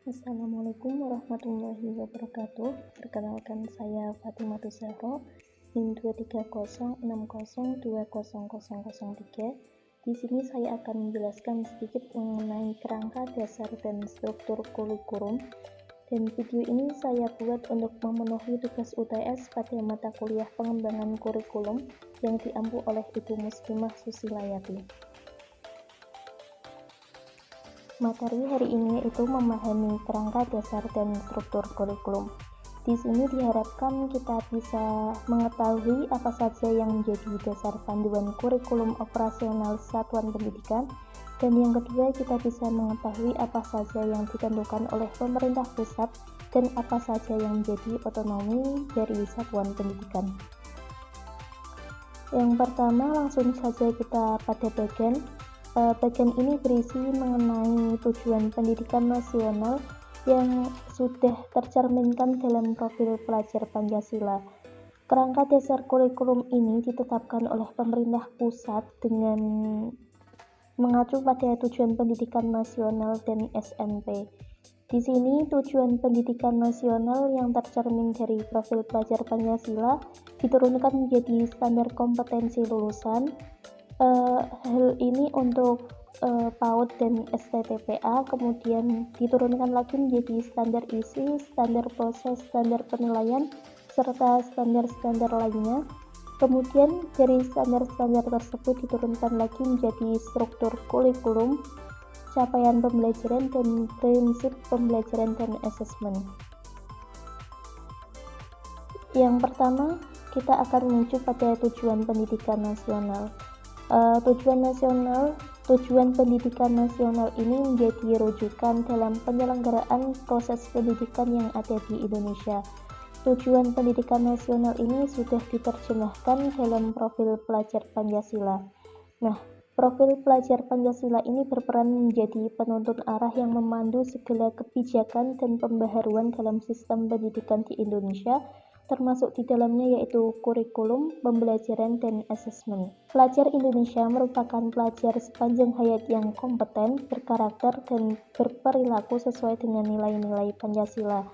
Assalamualaikum warahmatullahi wabarakatuh. Perkenalkan saya Fatimah Zahro, NIM 23060200003. Di sini saya akan menjelaskan sedikit mengenai kerangka dasar dan struktur kurikulum. Dan video ini saya buat untuk memenuhi tugas UTS pada mata kuliah pengembangan kurikulum yang diampu oleh Ibu Muslimah Susilayati. Materi hari ini yaitu memahami kerangka dasar dan struktur kurikulum. Di sini diharapkan kita bisa mengetahui apa saja yang menjadi dasar panduan kurikulum operasional satuan pendidikan, dan yang kedua kita bisa mengetahui apa saja yang ditentukan oleh pemerintah pusat dan apa saja yang menjadi otonomi dari satuan pendidikan. Yang pertama, langsung saja kita pada bagian ini berisi mengenai tujuan pendidikan nasional yang sudah tercerminkan dalam profil pelajar Pancasila. Kerangka dasar kurikulum ini ditetapkan oleh pemerintah pusat dengan mengacu pada tujuan pendidikan nasional dan SMP. Di sini tujuan pendidikan nasional yang tercermin dari profil pelajar Pancasila diturunkan menjadi standar kompetensi lulusan. Hal ini untuk PAUD dan STTPA, kemudian diturunkan lagi menjadi standar isi, standar proses, standar penilaian, serta standar-standar lainnya. Kemudian dari standar-standar tersebut diturunkan lagi menjadi struktur kurikulum, capaian pembelajaran, dan prinsip pembelajaran dan asesmen. Yang pertama, kita akan menuju pada tujuan pendidikan nasional. Tujuan pendidikan nasional ini menjadi rujukan dalam penyelenggaraan proses pendidikan yang ada di Indonesia. Tujuan pendidikan nasional ini sudah diterjemahkan dalam profil pelajar Pancasila. Nah, profil pelajar Pancasila ini berperan menjadi penuntun arah yang memandu segala kebijakan dan pembaharuan dalam sistem pendidikan di Indonesia, termasuk di dalamnya yaitu kurikulum, pembelajaran, dan asesmen. Pelajar Indonesia merupakan pelajar sepanjang hayat yang kompeten, berkarakter, dan berperilaku sesuai dengan nilai-nilai Pancasila.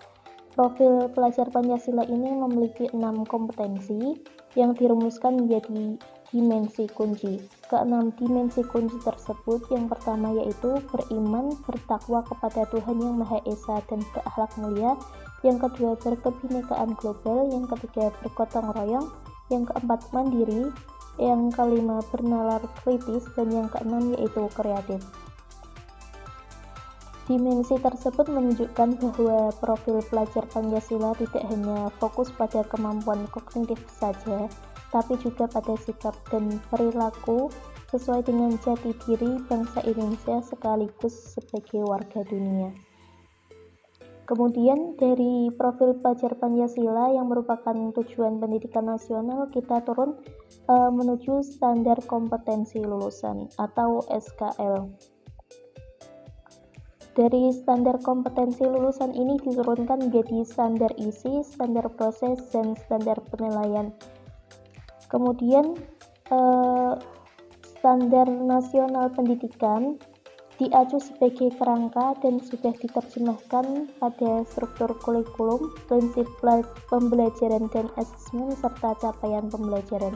Profil pelajar Pancasila ini memiliki 6 kompetensi yang dirumuskan menjadi dimensi kunci. Keenam dimensi kunci tersebut yang pertama yaitu beriman, bertakwa kepada Tuhan Yang Maha Esa dan berakhlak mulia. Yang kedua berkebinekaan global, yang ketiga bergotong royong, yang keempat mandiri, yang kelima bernalar kritis, dan yang keenam yaitu kreatif. Dimensi tersebut menunjukkan bahwa profil pelajar Pancasila tidak hanya fokus pada kemampuan kognitif saja, tapi juga pada sikap dan perilaku sesuai dengan jati diri bangsa Indonesia sekaligus sebagai warga dunia. Kemudian dari profil pelajar Pancasila yang merupakan tujuan pendidikan nasional, kita turun menuju standar kompetensi lulusan atau SKL. Dari standar kompetensi lulusan ini diturunkan menjadi standar isi, standar proses, dan standar penilaian. Kemudian standar nasional pendidikan diacu sebagai kerangka dan sudah diterjemahkan pada struktur kurikulum, prinsip pembelajaran dan asesmen, serta capaian pembelajaran.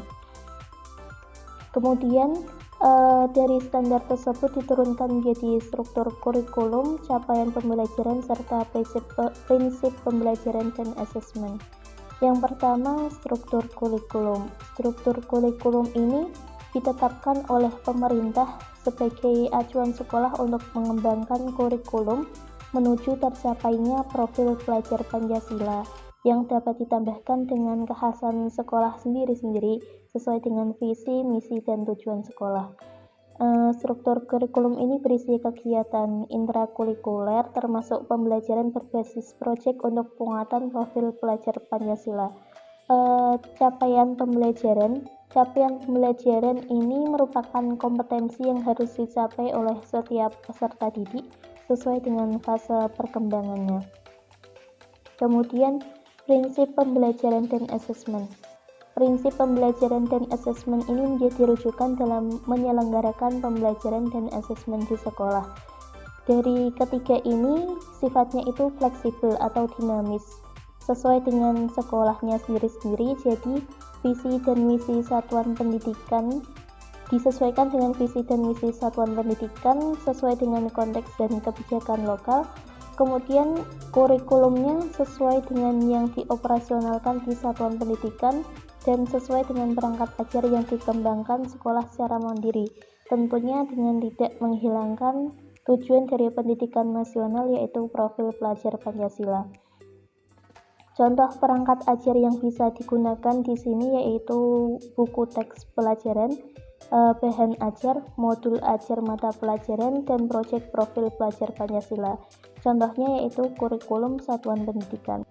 Kemudian dari standar tersebut diturunkan menjadi struktur kurikulum, capaian pembelajaran, serta prinsip pembelajaran dan asesmen. Yang pertama, struktur kurikulum. Struktur kurikulum ini ditetapkan oleh pemerintah sebagai acuan sekolah untuk mengembangkan kurikulum menuju tercapainya profil pelajar Pancasila yang dapat ditambahkan dengan kekhasan sekolah sendiri-sendiri sesuai dengan visi, misi, dan tujuan sekolah. Struktur kurikulum ini berisi kegiatan intrakurikuler termasuk pembelajaran berbasis proyek untuk penguatan profil pelajar Pancasila. Capaian pembelajaran ini merupakan kompetensi yang harus dicapai oleh setiap peserta didik sesuai dengan fase perkembangannya. Kemudian prinsip pembelajaran dan asesmen. Prinsip pembelajaran dan asesmen ini menjadi rujukan dalam menyelenggarakan pembelajaran dan asesmen di sekolah. Dari ketiga ini sifatnya itu fleksibel atau dinamis, sesuai dengan sekolahnya sendiri-sendiri. Jadi visi dan misi satuan pendidikan disesuaikan dengan visi dan misi satuan pendidikan sesuai dengan konteks dan kebijakan lokal. Kemudian kurikulumnya sesuai dengan yang dioperasionalkan di satuan pendidikan dan sesuai dengan perangkat ajar yang dikembangkan sekolah secara mandiri, tentunya dengan tidak menghilangkan tujuan dari pendidikan nasional, yaitu profil pelajar Pancasila. Contoh perangkat ajar yang bisa digunakan di sini yaitu buku teks pelajaran, bahan ajar, modul ajar mata pelajaran, dan proyek profil pelajar Pancasila. Contohnya yaitu kurikulum satuan pendidikan.